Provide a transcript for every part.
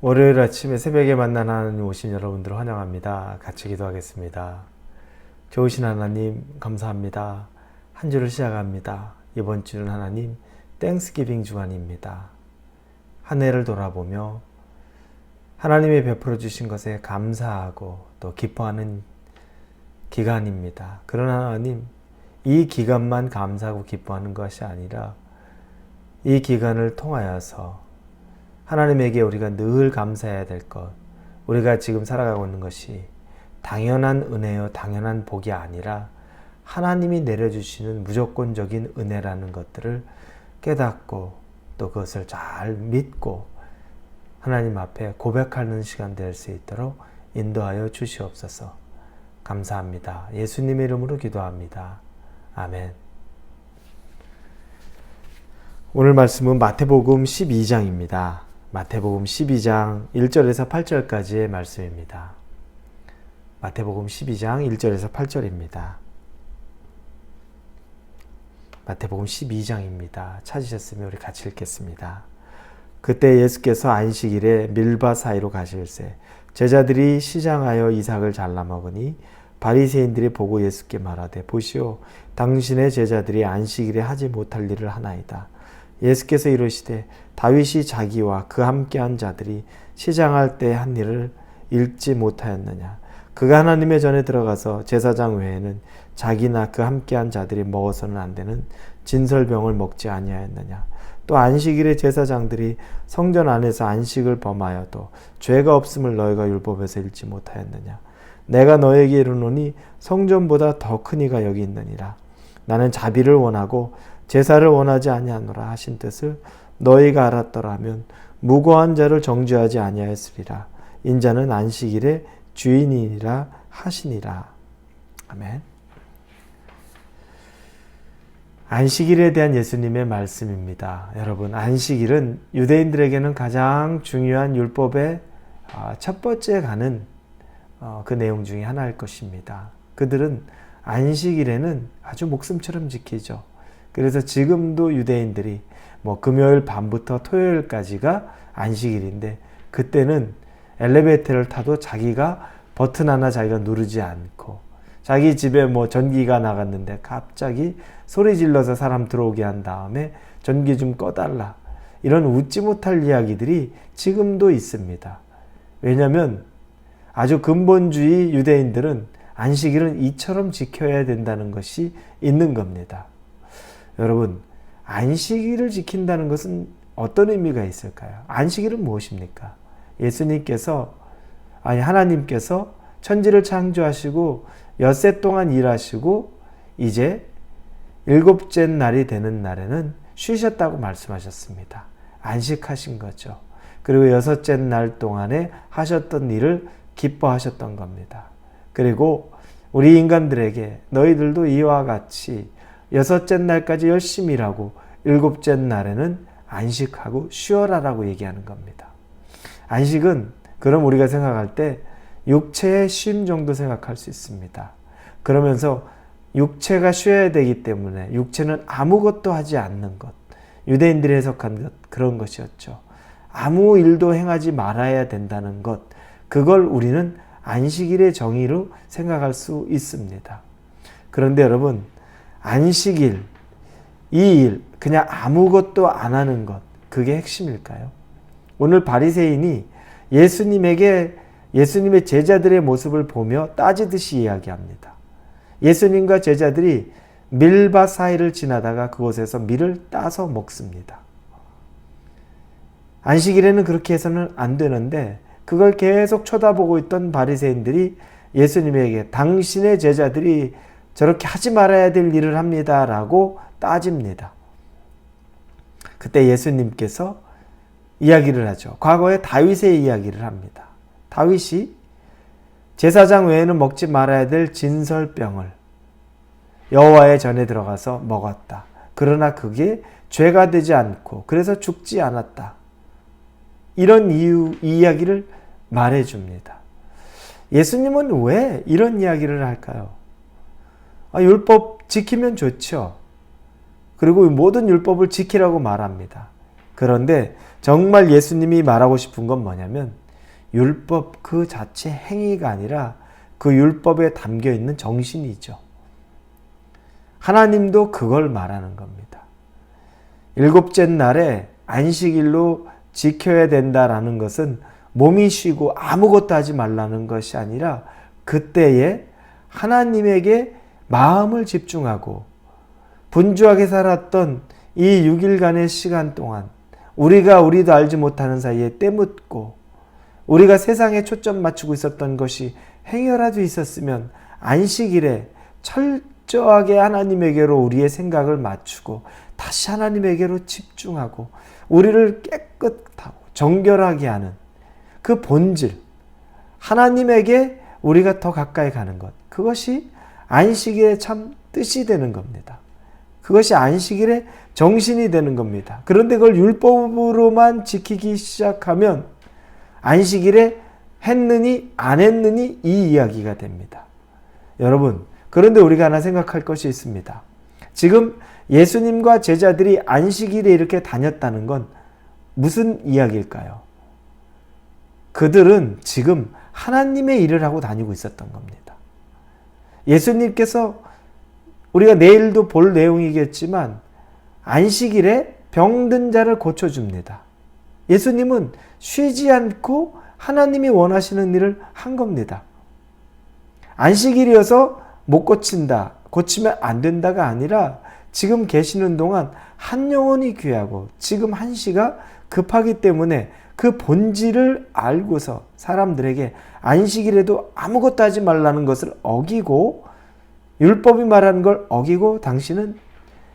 월요일 아침에 새벽에 만난 하나님 오신 여러분들을 환영합니다. 같이 기도하겠습니다. 좋으신 하나님 감사합니다. 한 주를 시작합니다. 이번 주는 하나님 땡스기빙 주간입니다. 한 해를 돌아보며 하나님이 베풀어 주신 것에 감사하고 또 기뻐하는 기간입니다. 그러나 하나님, 이 기간만 감사하고 기뻐하는 것이 아니라 이 기간을 통하여서 하나님에게 우리가 늘 감사해야 될 것, 우리가 지금 살아가고 있는 것이 당연한 은혜요, 당연한 복이 아니라 하나님이 내려주시는 무조건적인 은혜라는 것들을 깨닫고 또 그것을 잘 믿고 하나님 앞에 고백하는 시간 될 수 있도록 인도하여 주시옵소서. 감사합니다. 예수님의 이름으로 기도합니다. 아멘. 오늘 말씀은 마태복음 12장입니다. 마태복음 12장 1절에서 8절까지의 말씀입니다. 마태복음 12장 1절에서 8절입니다. 마태복음 12장입니다. 찾으셨으면 우리 같이 읽겠습니다. 그때 예수께서 안식일에 밀바 사이로 가실새 제자들이 시장하여 이삭을 잘라 먹으니 바리새인들이 보고 예수께 말하되 보시오, 당신의 제자들이 안식일에 하지 못할 일을 하나이다. 예수께서 이르시되 다윗이 자기와 그 함께한 자들이 시장할 때 한 일을 읽지 못하였느냐. 그가 하나님의 전에 들어가서 제사장 외에는 자기나 그 함께한 자들이 먹어서는 안 되는 진설병을 먹지 아니하였느냐. 또 안식일에 제사장들이 성전 안에서 안식을 범하여도 죄가 없음을 너희가 율법에서 읽지 못하였느냐. 내가 너에게 이르노니 성전보다 더 큰 이가 여기 있느니라. 나는 자비를 원하고 제사를 원하지 아니하노라 하신 뜻을 너희가 알았더라면 무고한 자를 정죄하지 아니하였으리라. 인자는 안식일의 주인이라 하시니라. 아멘. 안식일에 대한 예수님의 말씀입니다. 여러분, 안식일은 유대인들에게는 가장 중요한 율법의 첫 번째 가는 그 내용 중에 하나일 것입니다. 그들은 안식일에는 아주 목숨처럼 지키죠. 그래서 지금도 유대인들이 금요일 밤부터 토요일까지가 안식일인데, 그때는 엘리베이터를 타도 자기가 버튼 하나 자기가 누르지 않고, 자기 집에 전기가 나갔는데 갑자기 소리 질러서 사람 들어오게 한 다음에 전기 좀 꺼달라, 이런 웃지 못할 이야기들이 지금도 있습니다. 왜냐하면 아주 근본주의 유대인들은 안식일은 이처럼 지켜야 된다는 것이 있는 겁니다. 여러분, 안식일을 지킨다는 것은 어떤 의미가 있을까요? 안식일은 무엇입니까? 하나님께서 천지를 창조하시고 엿새 동안 일하시고 이제 일곱째 날이 되는 날에는 쉬셨다고 말씀하셨습니다. 안식하신 거죠. 그리고 여섯째 날 동안에 하셨던 일을 기뻐하셨던 겁니다. 그리고 우리 인간들에게 너희들도 이와 같이 여섯째 날까지 열심히 일하고 일곱째 날에는 안식하고 쉬어라라고 얘기하는 겁니다. 안식은 그럼 우리가 생각할 때 육체의 쉼 정도 생각할 수 있습니다. 그러면서 육체가 쉬어야 되기 때문에 육체는 아무것도 하지 않는 것, 유대인들이 해석한 것, 그런 것이었죠. 아무 일도 행하지 말아야 된다는 것, 그걸 우리는 안식일의 정의로 생각할 수 있습니다. 그런데 여러분, 안식일, 이 일, 그냥 아무것도 안 하는 것, 그게 핵심일까요? 오늘 바리새인이 예수님의 제자들의 모습을 보며 따지듯이 이야기합니다. 예수님과 제자들이 밀밭 사이를 지나다가 그곳에서 밀을 따서 먹습니다. 안식일에는 그렇게 해서는 안 되는데 그걸 계속 쳐다보고 있던 바리새인들이 예수님에게 당신의 제자들이 저렇게 하지 말아야 될 일을 합니다 라고 따집니다. 그때 예수님께서 이야기를 하죠. 과거에 다윗의 이야기를 합니다. 다윗이 제사장 외에는 먹지 말아야 될 진설병을 여호와의 전에 들어가서 먹었다. 그러나 그게 죄가 되지 않고 그래서 죽지 않았다. 이런 이야기를 말해줍니다. 예수님은 왜 이런 이야기를 할까요? 율법 지키면 좋죠. 그리고 모든 율법을 지키라고 말합니다. 그런데 정말 예수님이 말하고 싶은 건 뭐냐면 율법 그 자체 행위가 아니라 그 율법에 담겨 있는 정신이죠. 하나님도 그걸 말하는 겁니다. 일곱째 날에 안식일로 지켜야 된다라는 것은 몸이 쉬고 아무것도 하지 말라는 것이 아니라 그때에 하나님에게 마음을 집중하고 분주하게 살았던 이 6일간의 시간 동안 우리도 알지 못하는 사이에 때묻고 우리가 세상에 초점 맞추고 있었던 것이 행여라도 있었으면 안식일에 철저하게 하나님에게로 우리의 생각을 맞추고 다시 하나님에게로 집중하고 우리를 깨끗하고 정결하게 하는 그 본질, 하나님에게 우리가 더 가까이 가는 것, 그것이 안식일의 참 뜻이 되는 겁니다. 그것이 안식일의 정신이 되는 겁니다. 그런데 그걸 율법으로만 지키기 시작하면 안식일에 했느니 안 했느니 이 이야기가 됩니다. 여러분, 그런데 우리가 하나 생각할 것이 있습니다. 지금 예수님과 제자들이 안식일에 이렇게 다녔다는 건 무슨 이야기일까요? 그들은 지금 하나님의 일을 하고 다니고 있었던 겁니다. 예수님께서 우리가 내일도 볼 내용이겠지만 안식일에 병든 자를 고쳐줍니다. 예수님은 쉬지 않고 하나님이 원하시는 일을 한 겁니다. 안식일이어서 못 고친다, 고치면 안 된다가 아니라 지금 계시는 동안 한 영혼이 귀하고 지금 한 시가 급하기 때문에 그 본질을 알고서 사람들에게 안식일에도 아무것도 하지 말라는 것을 어기고 율법이 말하는 걸 어기고 당신은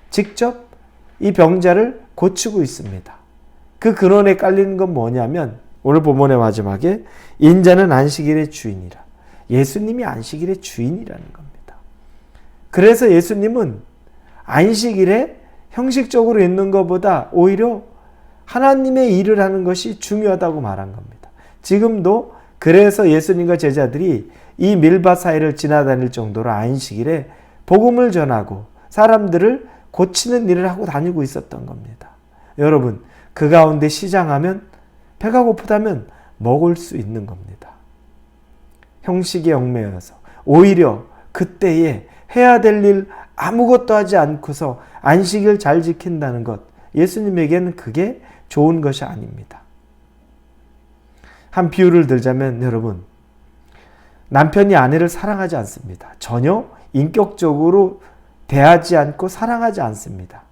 직접 이 병자를 고치고 있습니다. 그 근원에 깔리는 건 뭐냐면 오늘 본문의 마지막에 인자는 안식일의 주인이라. 예수님이 안식일의 주인이라는 겁니다. 그래서 예수님은 안식일에 형식적으로 있는 것보다 오히려 하나님의 일을 하는 것이 중요하다고 말한 겁니다. 지금도 그래서 예수님과 제자들이 이 밀밭 사이를 지나다닐 정도로 안식일에 복음을 전하고 사람들을 고치는 일을 하고 다니고 있었던 겁니다. 여러분, 그 가운데 시장하면 배가 고프다면 먹을 수 있는 겁니다. 형식에 얽매여서 오히려 그때에 해야 될 일 아무것도 하지 않고서 안식일 잘 지킨다는 것, 예수님에게는 그게 좋은 것이 아닙니다. 한 비유를 들자면 여러분, 남편이 아내를 사랑하지 않습니다. 전혀 인격적으로 대하지 않고 사랑하지 않습니다.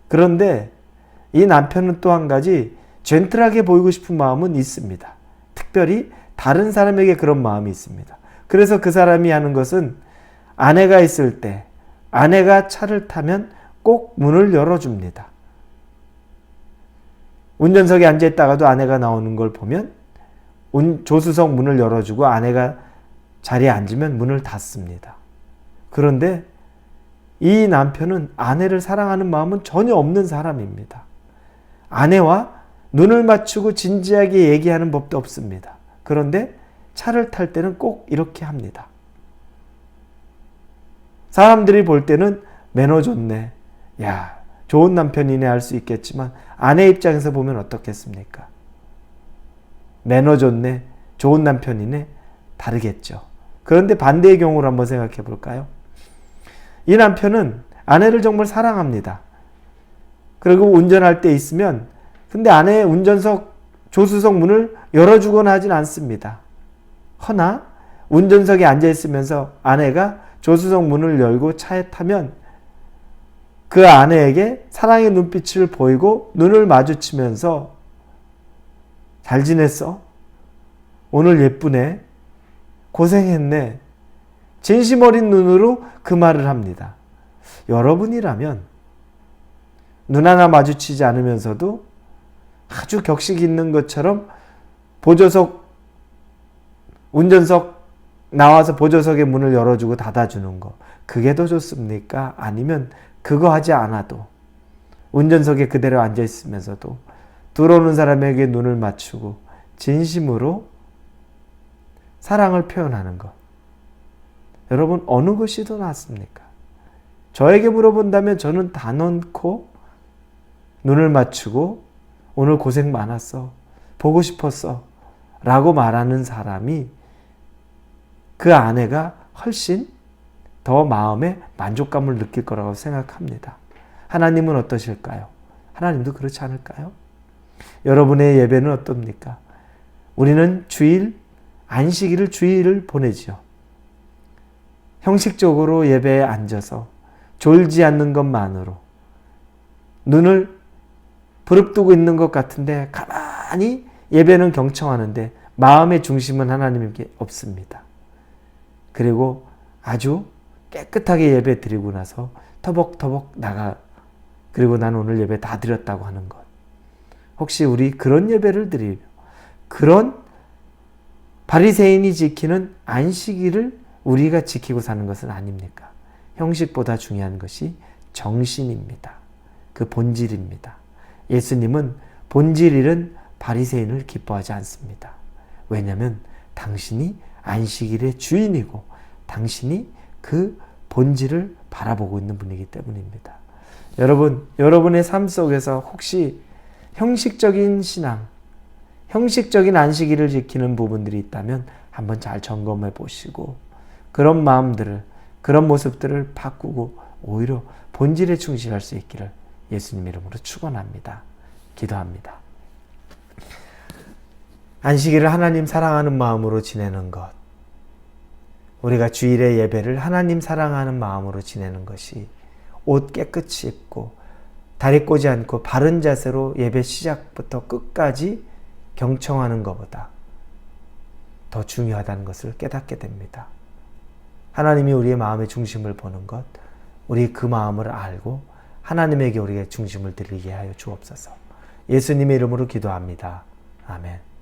그런데 이 남편은 또 한 가지 젠틀하게 보이고 싶은 마음은 있습니다. 특별히 다른 사람에게 그런 마음이 있습니다. 그래서 그 사람이 하는 것은 아내가 있을 때 아내가 차를 타면 꼭 문을 열어줍니다. 운전석에 앉아있다가도 아내가 나오는 걸 보면 조수석 문을 열어주고 아내가 자리에 앉으면 문을 닫습니다. 그런데 이 남편은 아내를 사랑하는 마음은 전혀 없는 사람입니다. 아내와 눈을 맞추고 진지하게 얘기하는 법도 없습니다. 그런데 차를 탈 때는 꼭 이렇게 합니다. 사람들이 볼 때는 매너 좋네, 야, 좋은 남편이네 할 수 있겠지만 아내 입장에서 보면 어떻겠습니까? 매너 좋네, 좋은 남편이네, 다르겠죠. 그런데 반대의 경우를 한번 생각해 볼까요? 이 남편은 아내를 정말 사랑합니다. 그리고 운전할 때 있으면 근데 아내의 운전석 조수석 문을 열어주거나 하진 않습니다. 허나 운전석에 앉아있으면서 아내가 조수석 문을 열고 차에 타면 그 아내에게 사랑의 눈빛을 보이고 눈을 마주치면서 잘 지냈어? 오늘 예쁘네? 고생했네? 진심 어린 눈으로 그 말을 합니다. 여러분이라면 눈 하나 마주치지 않으면서도 아주 격식 있는 것처럼 운전석 나와서 보조석의 문을 열어주고 닫아주는 거, 그게 더 좋습니까? 아니면 그거 하지 않아도 운전석에 그대로 앉아있으면서도 들어오는 사람에게 눈을 맞추고 진심으로 사랑을 표현하는 것, 여러분 어느 것이 더 낫습니까? 저에게 물어본다면 저는 다 넣고 눈을 맞추고 오늘 고생 많았어. 보고 싶었어. 라고 말하는 사람이 그 아내가 훨씬 더 마음에 만족감을 느낄 거라고 생각합니다. 하나님은 어떠실까요? 하나님도 그렇지 않을까요? 여러분의 예배는 어떻습니까? 우리는 안식일을 주일을 보내지요. 형식적으로 예배에 앉아서 졸지 않는 것만으로 눈을 부릅뜨고 있는 것 같은데 가만히 예배는 경청하는데 마음의 중심은 하나님께 없습니다. 그리고 아주 깨끗하게 예배 드리고 나서 터벅터벅 나가 그리고 난 오늘 예배 다 드렸다고 하는 것. 혹시 우리 그런 예배를 드리며 그런 바리새인이 지키는 안식일을 우리가 지키고 사는 것은 아닙니까? 형식보다 중요한 것이 정신입니다. 그 본질입니다. 예수님은 본질일은 바리새인을 기뻐하지 않습니다. 왜냐하면 당신이 안식일의 주인이고 당신이 그 본질을 바라보고 있는 분이기 때문입니다. 여러분, 여러분의 삶 속에서 혹시 형식적인 신앙, 형식적인 안식일을 지키는 부분들이 있다면 한번 잘 점검해 보시고 그런 마음들을, 그런 모습들을 바꾸고 오히려 본질에 충실할 수 있기를 예수님 이름으로 축원합니다. 기도합니다. 안식일을 하나님 사랑하는 마음으로 지내는 것, 우리가 주일의 예배를 하나님 사랑하는 마음으로 지내는 것이 옷 깨끗이 입고 다리 꼬지 않고 바른 자세로 예배 시작부터 끝까지 경청하는 것보다 더 중요하다는 것을 깨닫게 됩니다. 하나님이 우리의 마음의 중심을 보는 것, 우리 그 마음을 알고 하나님에게 우리의 중심을 드리게 하여 주옵소서. 예수님의 이름으로 기도합니다. 아멘.